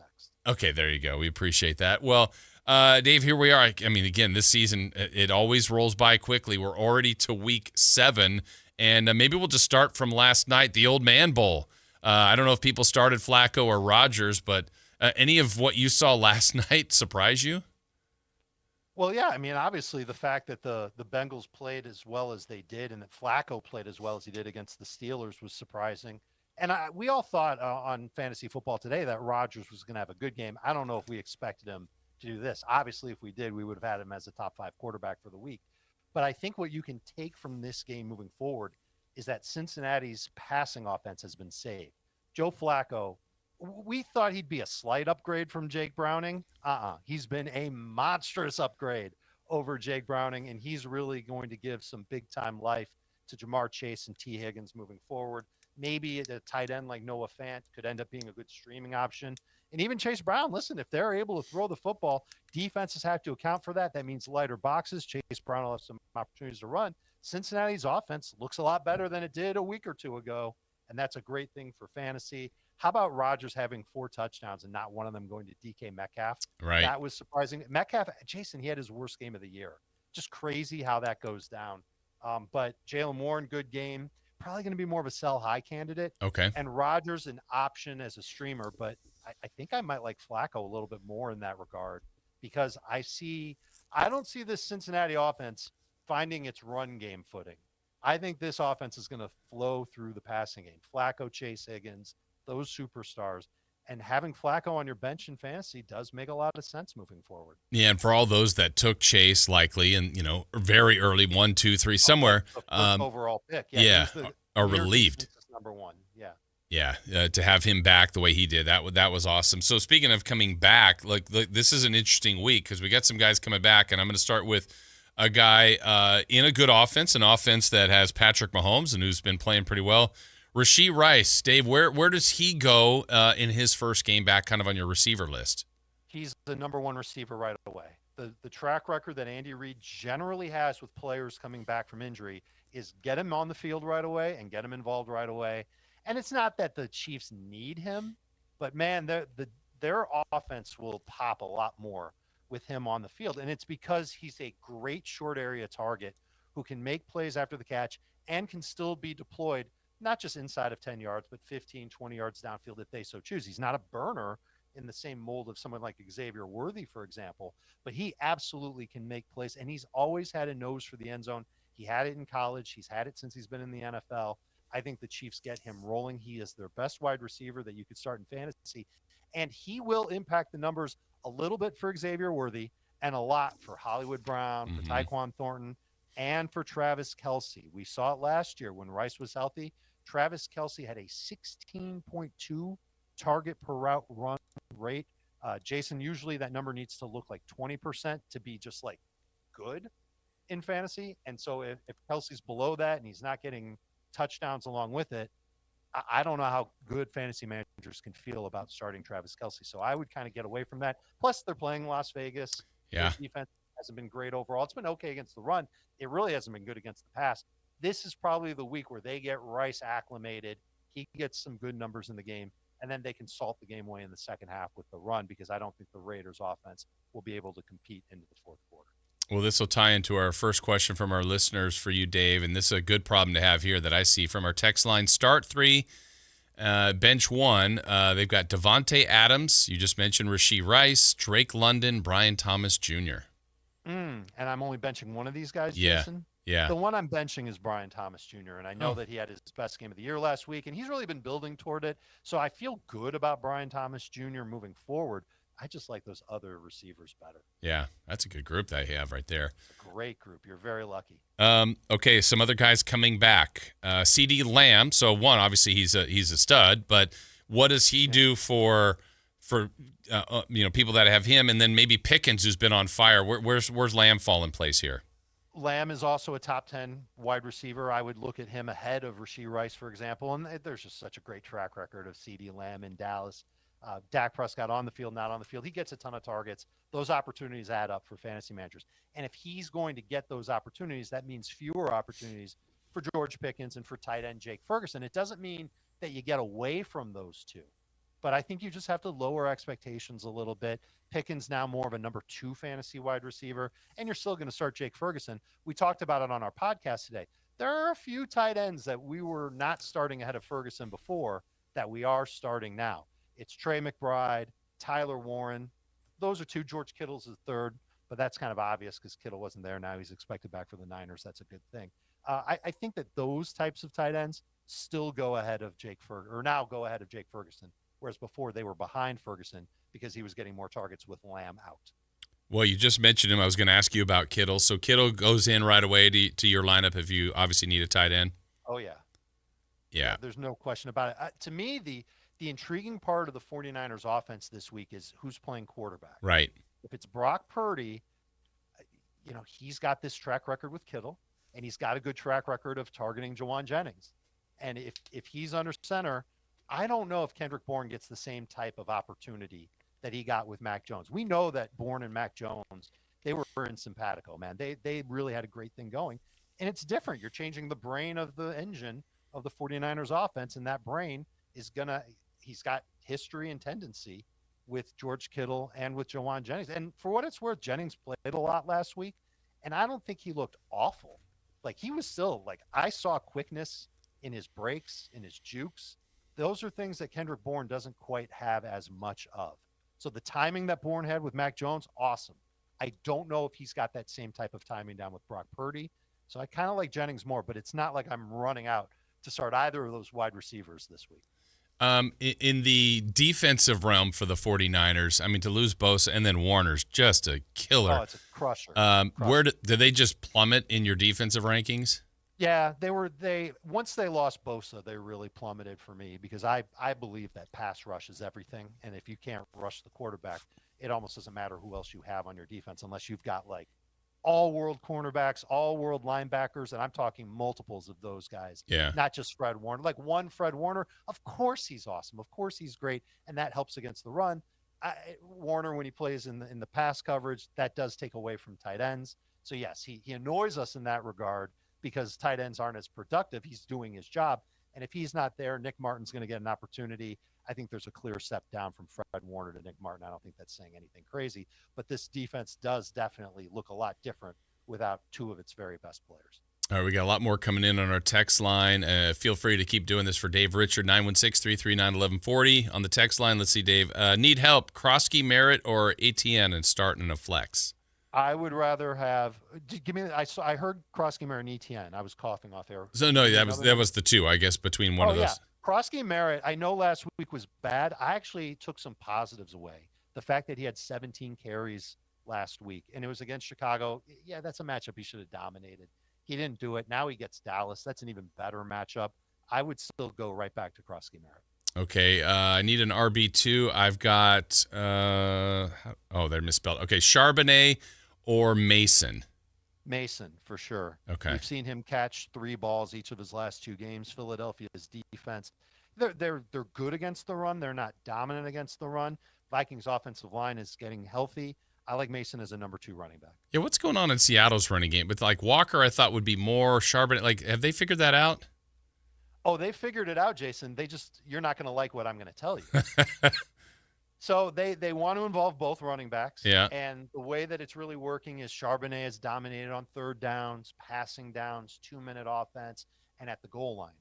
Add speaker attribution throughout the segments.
Speaker 1: context.
Speaker 2: Okay, there you go. We appreciate that. Well, Dave, here we are. I mean, again, this season, it always rolls by quickly. We're already to week 7, and maybe we'll just start from last night, the Old Man Bowl. I don't know if people started Flacco or Rodgers, but any of what you saw last night surprise you?
Speaker 1: Well, yeah, I mean, obviously the fact that the Bengals played as well as they did and that Flacco played as well as he did against the Steelers was surprising. And we all thought on Fantasy Football Today that Rodgers was going to have a good game. I don't know if we expected him to do this. Obviously, if we did, we would have had him as a top 5 quarterback for the week. But I think what you can take from this game moving forward is that Cincinnati's passing offense has been saved. Joe Flacco, we thought he'd be a slight upgrade from Jake Browning. He's been a monstrous upgrade over Jake Browning, and he's really going to give some big time life to Jamar Chase and T. Higgins moving forward. Maybe a tight end like Noah Fant could end up being a good streaming option. And even Chase Brown, listen, if they're able to throw the football, defenses have to account for that. That means lighter boxes. Chase Brown will have some opportunities to run. Cincinnati's offense looks a lot better than it did a week or two ago, and that's a great thing for fantasy. How about Rodgers having 4 touchdowns and not one of them going to DK Metcalf?
Speaker 2: Right.
Speaker 1: That was surprising. Metcalf, Jason, he had his worst game of the year. Just crazy how that goes down. But Jalen Warren, good game. Probably going to be more of a sell high candidate.
Speaker 2: Okay.
Speaker 1: And Rodgers, an option as a streamer. But I think I might like Flacco a little bit more in that regard because I don't see this Cincinnati offense finding its run game footing. I think this offense is going to flow through the passing game. Flacco, Chase Higgins, those superstars, and having Flacco on your bench in fantasy does make a lot of sense moving forward.
Speaker 2: Yeah, and for all those that took Chase likely and, very early, 1, 2, 3, somewhere.
Speaker 1: Overall pick.
Speaker 2: Yeah, are relieved.
Speaker 1: Number 1, yeah.
Speaker 2: Yeah, to have him back the way he did, that was awesome. So speaking of coming back, this is an interesting week because we got some guys coming back, and I'm going to start with a guy in a good offense, an offense that has Patrick Mahomes and who's been playing pretty well. Rashee Rice, Dave, where does he go in his first game back kind of on your receiver list?
Speaker 1: He's the number 1 receiver right away. The track record that Andy Reid generally has with players coming back from injury is get him on the field right away and get him involved right away. And it's not that the Chiefs need him, but, man, their offense will pop a lot more with him on the field. And it's because he's a great short area target who can make plays after the catch and can still be deployed not just inside of 10 yards, but 15, 20 yards downfield if they so choose. He's not a burner in the same mold of someone like Xavier Worthy, for example, but he absolutely can make plays, and he's always had a nose for the end zone. He had it in college. He's had it since he's been in the NFL. I think the Chiefs get him rolling. He is their best wide receiver that you could start in fantasy, and he will impact the numbers a little bit for Xavier Worthy and a lot for Hollywood Brown, for Tyquan Thornton, and for Travis Kelce. We saw it last year when Rice was healthy. Travis Kelce had a 16.2 target per route run rate. Jason, usually that number needs to look like 20% to be just like good in fantasy. And so if Kelce's below that and he's not getting touchdowns along with it, I don't know how good fantasy managers can feel about starting Travis Kelce. So I would kind of get away from that. Plus, they're playing Las Vegas.
Speaker 2: Yeah.
Speaker 1: Their defense hasn't been great overall. It's been okay against the run. It really hasn't been good against the pass. This is probably the week where they get Rice acclimated. He gets some good numbers in the game, and then they can salt the game away in the second half with the run because I don't think the Raiders' offense will be able to compete into the fourth quarter.
Speaker 2: Well, this will tie into our first question from our listeners for you, Dave, and this is a good problem to have here that I see from our text line. Start 3, bench 1. They've got Devontae Adams. You just mentioned Rashee Rice, Drake London, Brian Thomas Jr.
Speaker 1: And I'm only benching one of these guys,
Speaker 2: Yeah.
Speaker 1: Jason?
Speaker 2: Yeah.
Speaker 1: The one I'm benching is Brian Thomas Jr., and I know that he had his best game of the year last week, and he's really been building toward it. So I feel good about Brian Thomas Jr. moving forward. I just like those other receivers better.
Speaker 2: Yeah, that's a good group that you have right there.
Speaker 1: Great group. You're very lucky.
Speaker 2: Okay, some other guys coming back. CD Lamb. So one, obviously he's a stud, but what does he do for people that have him, and then maybe Pickens, who's been on fire? Where's Lamb fall in place here?
Speaker 1: Lamb is also a top 10 wide receiver. I would look at him ahead of Rashee Rice, for example. And there's just such a great track record of CD Lamb in Dallas. Dak Prescott on the field, not on the field. He gets a ton of targets. Those opportunities add up for fantasy managers. And if he's going to get those opportunities, that means fewer opportunities for George Pickens and for tight end Jake Ferguson. It doesn't mean that you get away from those two. But I think you just have to lower expectations a little bit. Pickens now more of a number 2 fantasy wide receiver, and you're still going to start Jake Ferguson. We talked about it on our podcast today. There are a few tight ends that we were not starting ahead of Ferguson before that we are starting now. It's Trey McBride, Tyler Warren. Those are 2. George Kittle's the 3rd, but that's kind of obvious because Kittle wasn't there. Now he's expected back for the Niners. That's a good thing. I think that those types of tight ends still go ahead of Jake Ferguson, or now go ahead of Jake Ferguson, whereas before they were behind Ferguson because he was getting more targets with Lamb out.
Speaker 2: Well, you just mentioned him. I was going to ask you about Kittle. So Kittle goes in right away to your lineup if you obviously need a tight end.
Speaker 1: Oh, yeah.
Speaker 2: Yeah.
Speaker 1: There's no question about it. To me, the intriguing part of the 49ers offense this week is who's playing quarterback.
Speaker 2: Right.
Speaker 1: If it's Brock Purdy, he's got this track record with Kittle, and he's got a good track record of targeting Jawan Jennings. And if he's under center, I don't know if Kendrick Bourne gets the same type of opportunity that he got with Mac Jones. We know that Bourne and Mac Jones, they were in simpatico, man. They really had a great thing going. And it's different. You're changing the brain of the engine of the 49ers offense, and that brain is he's got history and tendency with George Kittle and with Jawan Jennings. And for what it's worth, Jennings played a lot last week, and I don't think he looked awful. Like, he was still, I saw quickness in his breaks, in his jukes. Those are things that Kendrick Bourne doesn't quite have as much of. So the timing that Bourne had with Mac Jones, awesome. I don't know if he's got that same type of timing down with Brock Purdy. So I kind of like Jennings more, but it's not like I'm running out to start either of those wide receivers this week.
Speaker 2: In the defensive realm for the 49ers, I mean, to lose Bosa and then Warner's just a killer.
Speaker 1: Oh, it's a crusher.
Speaker 2: Where did they just plummet in your defensive rankings?
Speaker 1: Yeah, once they lost Bosa, they really plummeted for me because I believe that pass rush is everything. And if you can't rush the quarterback, it almost doesn't matter who else you have on your defense unless you've got all-world cornerbacks, all-world linebackers, and I'm talking multiples of those guys.
Speaker 2: Yeah.
Speaker 1: Not just Fred Warner. One Fred Warner, of course he's awesome. Of course he's great, and that helps against the run. Warner, when he plays in the pass coverage, that does take away from tight ends. So, yes, he annoys us in that regard because tight ends aren't as productive. He's doing his job, and if he's not there, Nick Martin's going to get an opportunity. I think there's a clear step down from Fred Warner to Nick Martin. I don't think that's saying anything crazy, but this defense does definitely look a lot different without 2 of its very best players.
Speaker 2: All right, we got a lot more coming in on our text line. Feel free to keep doing this for Dave Richard, 916-339-1140. On the text line, let's see, Dave. Need help, Krosky, Merritt, or ATN and starting a flex?
Speaker 1: I would rather have give me. I heard Krosky, Merritt, and ETN. I was coughing off air.
Speaker 2: So no, that was the 2, I guess, between one of those.
Speaker 1: Yeah. Krosky, Merritt, I know last week was bad. I actually took some positives away. The fact that he had 17 carries last week, and it was against Chicago. Yeah, that's a matchup he should have dominated. He didn't do it. Now he gets Dallas. That's an even better matchup. I would still go right back to Krosky, Merritt.
Speaker 2: Okay, I need an RB2. I've got, they're misspelled. Okay, Charbonnet or Mason?
Speaker 1: Mason, for sure.
Speaker 2: Okay.
Speaker 1: We've seen him catch 3 balls each of his last 2 games. Philadelphia's defense, they're good against the run. They're not dominant against the run. Vikings offensive line is getting healthy. I like Mason as a number 2 running back.
Speaker 2: Yeah, what's going on in Seattle's running game? But Walker, I thought would be more Charbonnet. Have they figured that out?
Speaker 1: Oh, they figured it out, Jason. You're not going to like what I'm going to tell you. So they want to involve both running backs.
Speaker 2: Yeah.
Speaker 1: And the way that it's really working is Charbonnet is dominated on 3rd downs, passing downs, 2-minute offense, and at the goal line.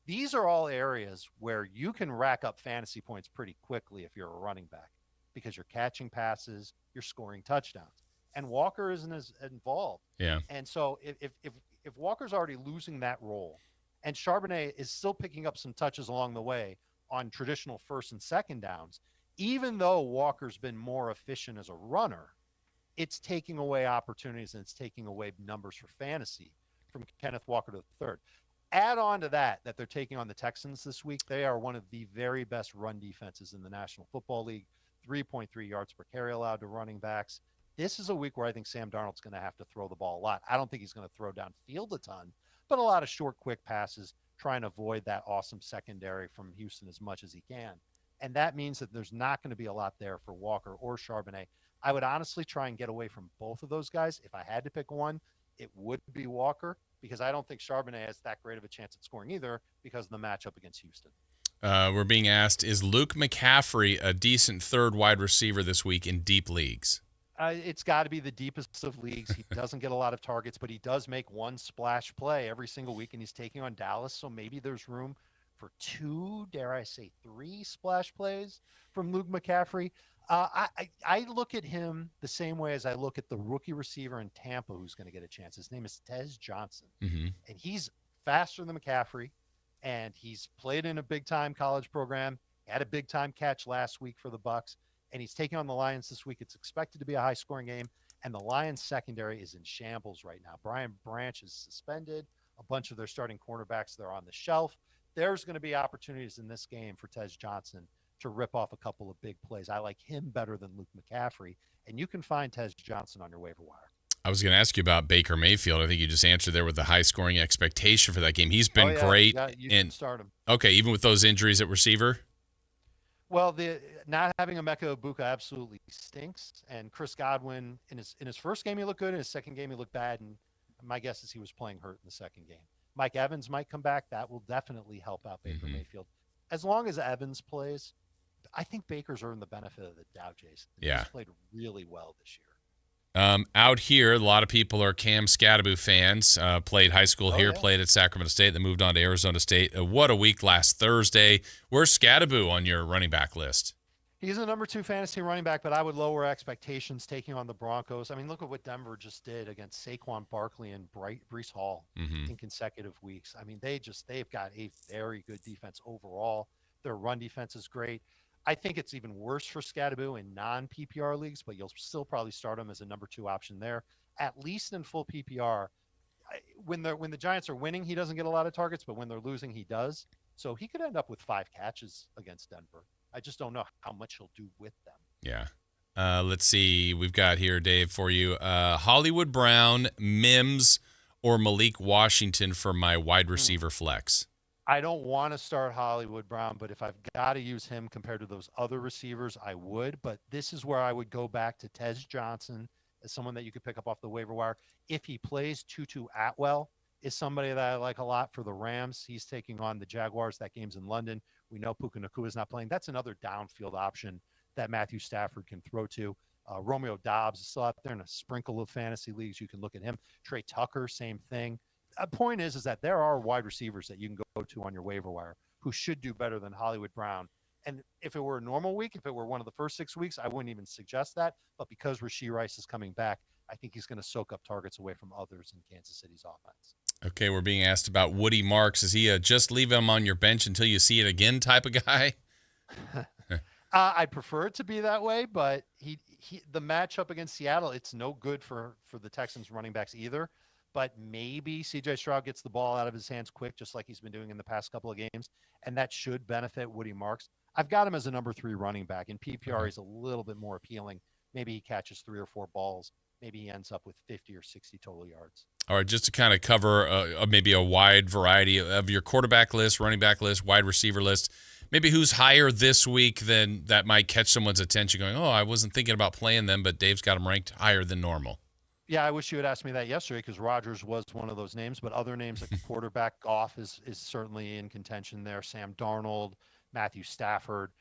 Speaker 1: These are all areas where you can rack up fantasy points pretty quickly if you're a running back because you're catching passes, you're scoring touchdowns. And Walker isn't as involved.
Speaker 2: Yeah.
Speaker 1: And so if Walker's already losing that role and Charbonnet is still picking up some touches along the way on traditional 1st and 2nd downs, even though Walker's been more efficient as a runner, it's taking away opportunities and it's taking away numbers for fantasy from Kenneth Walker to the 3rd. Add on to that they're taking on the Texans this week. They are one of the very best run defenses in the National Football League, 3.3 yards per carry allowed to running backs. This is a week where I think Sam Darnold's going to have to throw the ball a lot. I don't think he's going to throw downfield a ton, but a lot of short, quick passes, trying to avoid that awesome secondary from Houston as much as he can. And that means that there's not going to be a lot there for Walker or Charbonnet. I would honestly try and get away from both of those guys. If I had to pick one, it would be Walker because I don't think Charbonnet has that great of a chance at scoring either because of the matchup against Houston.
Speaker 2: We're being asked, is Luke McCaffrey a decent third wide receiver this week in deep leagues?
Speaker 1: It's got to be the deepest of leagues. He doesn't get a lot of targets, but he does make one splash play every single week, and he's taking on Dallas. So maybe there's room for 2, dare I say 3 splash plays from Luke McCaffrey. I look at him the same way as I look at the rookie receiver in Tampa who's going to get a chance. His name is Tez Johnson, and he's faster than McCaffrey, and he's played in a big-time college program. He had a big-time catch last week for the Bucs. And he's taking on the Lions this week. It's expected to be a high-scoring game, and the Lions secondary is in shambles right now. Brian Branch is suspended. A bunch of their starting cornerbacks, they're on the shelf. There's going to be opportunities in this game for Tez Johnson to rip off a couple of big plays. I like him better than Luke McCaffrey, and you can find Tez Johnson on your waiver wire.
Speaker 2: I was going to ask you about Baker Mayfield. I think you just answered there with the high-scoring expectation for that game. He's been great.
Speaker 1: Yeah, you can start him.
Speaker 2: Okay, even with those injuries at receiver?
Speaker 1: Well, the not having Emeka Egbuka absolutely stinks. And Chris Godwin, in his first game, he looked good. In his second game, he looked bad. And my guess is he was playing hurt in the second game. Mike Evans might come back. That will definitely help out Baker Mayfield. As long as Evans plays, I think Baker's earned the benefit of the doubt, Jason.
Speaker 2: Yeah.
Speaker 1: He's played really well this year.
Speaker 2: Out here, a lot of people are Cam Skattebo fans. Played high school here, played at Sacramento State, then moved on to Arizona State. What a week last Thursday. Where's Skattebo on your running back list?
Speaker 1: He's a number 2 fantasy running back, but I would lower expectations taking on the Broncos. I mean, look at what Denver just did against Saquon Barkley and Breece Hall in consecutive weeks. I mean, they've got a very good defense overall. Their run defense is great. I think it's even worse for Skattebo in non-PPR leagues, but you'll still probably start him as a number 2 option there, at least in full PPR. When the Giants are winning, he doesn't get a lot of targets, but when they're losing, he does. So he could end up with 5 catches against Denver. I just don't know how much he'll do with them.
Speaker 2: Yeah. Let's see. We've got here, Dave, for you. Hollywood Brown, Mims, or Malik Washington for my wide receiver flex.
Speaker 1: I don't want to start Hollywood Brown, but if I've got to use him compared to those other receivers, I would. But this is where I would go back to Tez Johnson as someone that you could pick up off the waiver wire. If he plays, Tutu Atwell is somebody that I like a lot for the Rams. He's taking on the Jaguars. That game's in London. We know Puka Nacua is not playing. That's another downfield option that Matthew Stafford can throw to. Romeo Dobbs is still out there in a sprinkle of fantasy leagues. You can look at him. Trey Tucker, same thing. The point is that there are wide receivers that you can go to on your waiver wire who should do better than Hollywood Brown. And if it were a normal week, if it were one of the first 6 weeks, I wouldn't even suggest that. But because Rashee Rice is coming back, I think he's going to soak up targets away from others in Kansas City's offense.
Speaker 2: Okay, we're being asked about Woody Marks. Is he just leave him on your bench until you see it again type of guy?
Speaker 1: I prefer it to be that way, but the matchup against Seattle, it's no good for the Texans running backs either. But maybe C.J. Stroud gets the ball out of his hands quick, just like he's been doing in the past couple of games, and that should benefit Woody Marks. I've got him as a number 3 running back. In PPR, he's a little bit more appealing. Maybe he catches 3 or 4 balls. Maybe he ends up with 50 or 60 total yards.
Speaker 2: All right, just to kind of cover maybe a wide variety of your quarterback list, running back list, wide receiver list, maybe who's higher this week than that might catch someone's attention going, oh, I wasn't thinking about playing them, but Dave's got them ranked higher than normal.
Speaker 1: Yeah, I wish you had asked me that yesterday because Rodgers was one of those names, but other names like quarterback, Goff is certainly in contention there. Sam Darnold, Matthew Stafford,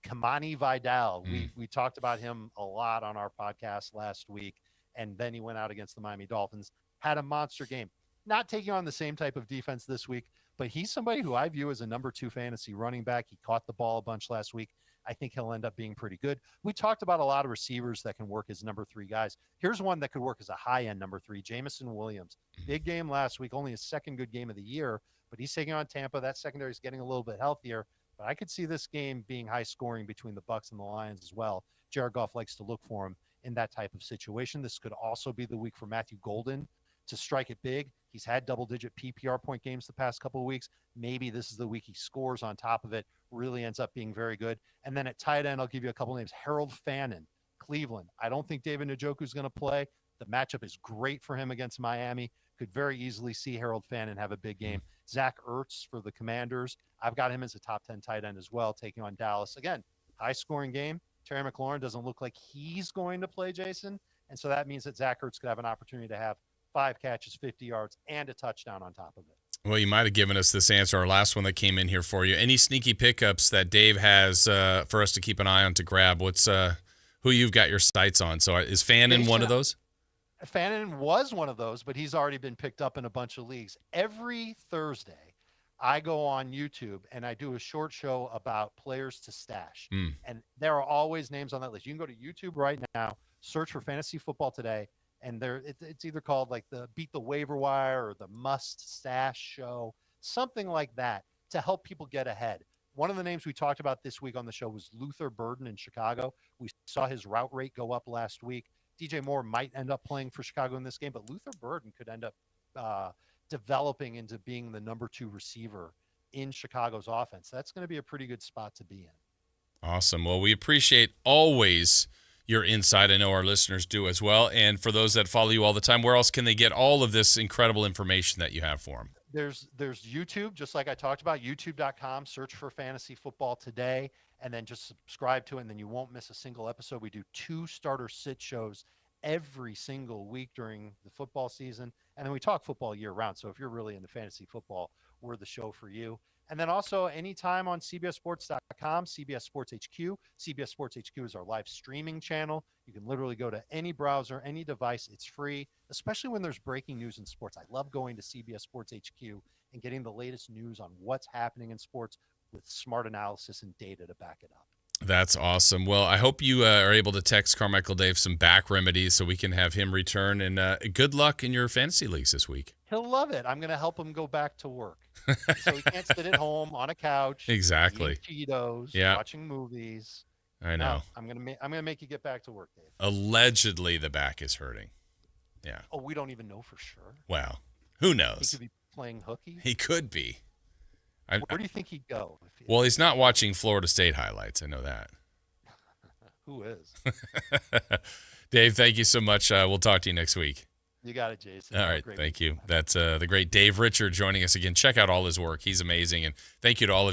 Speaker 1: Kamani Vidal. We talked about him a lot on our podcast last week, and then he went out against the Miami Dolphins, had a monster game. Not taking on the same type of defense this week, but he's somebody who I view as a number 2 fantasy running back. He caught the ball a bunch last week. I think he'll end up being pretty good. We talked about a lot of receivers that can work as number 3 guys. Here's one that could work as a high-end number 3, Jameson Williams. Big game last week, only his second good game of the year, but he's taking on Tampa. That secondary is getting a little bit healthier, but I could see this game being high-scoring between the Bucs and the Lions as well. Jared Goff likes to look for him in that type of situation. This could also be the week for Matthew Golden to strike it big. He's had double-digit PPR point games the past couple of weeks. Maybe this is the week he scores on top of it, really ends up being very good. And then at tight end, I'll give you a couple names. Harold Fannin, Cleveland. I don't think David Njoku is going to play. The matchup is great for him against Miami. Could very easily see Harold Fannin have a big game. Zach Ertz for the Commanders. I've got him as a top 10 tight end as well, taking on Dallas. Again, high-scoring game. Terry McLaurin doesn't look like he's going to play, Jason. And so that means that Zach Ertz could have an opportunity to have 5 catches, 50 yards, and a touchdown on top of it.
Speaker 2: Well, you might have given us this answer, our last one that came in here for you. Any sneaky pickups that Dave has for us to keep an eye on to grab? What's who you've got your sights on? So is Fannin one of those?
Speaker 1: Fannin was one of those, but he's already been picked up in a bunch of leagues. Every Thursday, I go on YouTube and I do a short show about players to stash. And there are always names on that list. You can go to YouTube right now, search for Fantasy Football Today, and it's either called like the Beat the Waiver Wire or the Must Stash Show, something like that, to help people get ahead. One of the names we talked about this week on the show was Luther Burden in Chicago. We saw his route rate go up last week. DJ Moore might end up playing for Chicago in this game, but Luther Burden could end up developing into being the number 2 receiver in Chicago's offense. That's going to be a pretty good spot to be in.
Speaker 2: Awesome. Well, we appreciate always your insight. I know our listeners do as well. And for those that follow you all the time, where else can they get all of this incredible information that you have for them?
Speaker 1: There's YouTube, just like I talked about, youtube.com, search for Fantasy Football Today, and then just subscribe to it, and then you won't miss a single episode. We do 2 starter sit shows every single week during the football season, and then we talk football year round. So if you're really into fantasy football, we're the show for you. And then also anytime on CBSSports.com, CBS Sports HQ. CBS Sports HQ is our live streaming channel. You can literally go to any browser, any device. It's free, especially when there's breaking news in sports. I love going to CBS Sports HQ and getting the latest news on what's happening in sports with smart analysis and data to back it up.
Speaker 2: That's awesome. Well, I hope you are able to text Carmichael Dave some back remedies so we can have him return. And good luck in your fantasy leagues this week.
Speaker 1: He'll love it. I'm going to help him go back to work. So he can't sit at home on a couch.
Speaker 2: Exactly.
Speaker 1: Eating Cheetos, watching movies.
Speaker 2: I know.
Speaker 1: No, I'm gonna make you get back to work, Dave.
Speaker 2: Allegedly, the back is hurting. Yeah.
Speaker 1: Oh, we don't even know for sure.
Speaker 2: Well, who knows?
Speaker 1: He could be playing hooky.
Speaker 2: He could be.
Speaker 1: Where do you think he'd go?
Speaker 2: Well, he's not watching Florida State highlights. I know that.
Speaker 1: Who is?
Speaker 2: Dave, thank you so much. We'll talk to you next week.
Speaker 1: You got it, Jason.
Speaker 2: All right. Thank you. That's the great Dave Richard joining us again. Check out all his work. He's amazing. And thank you to all of you.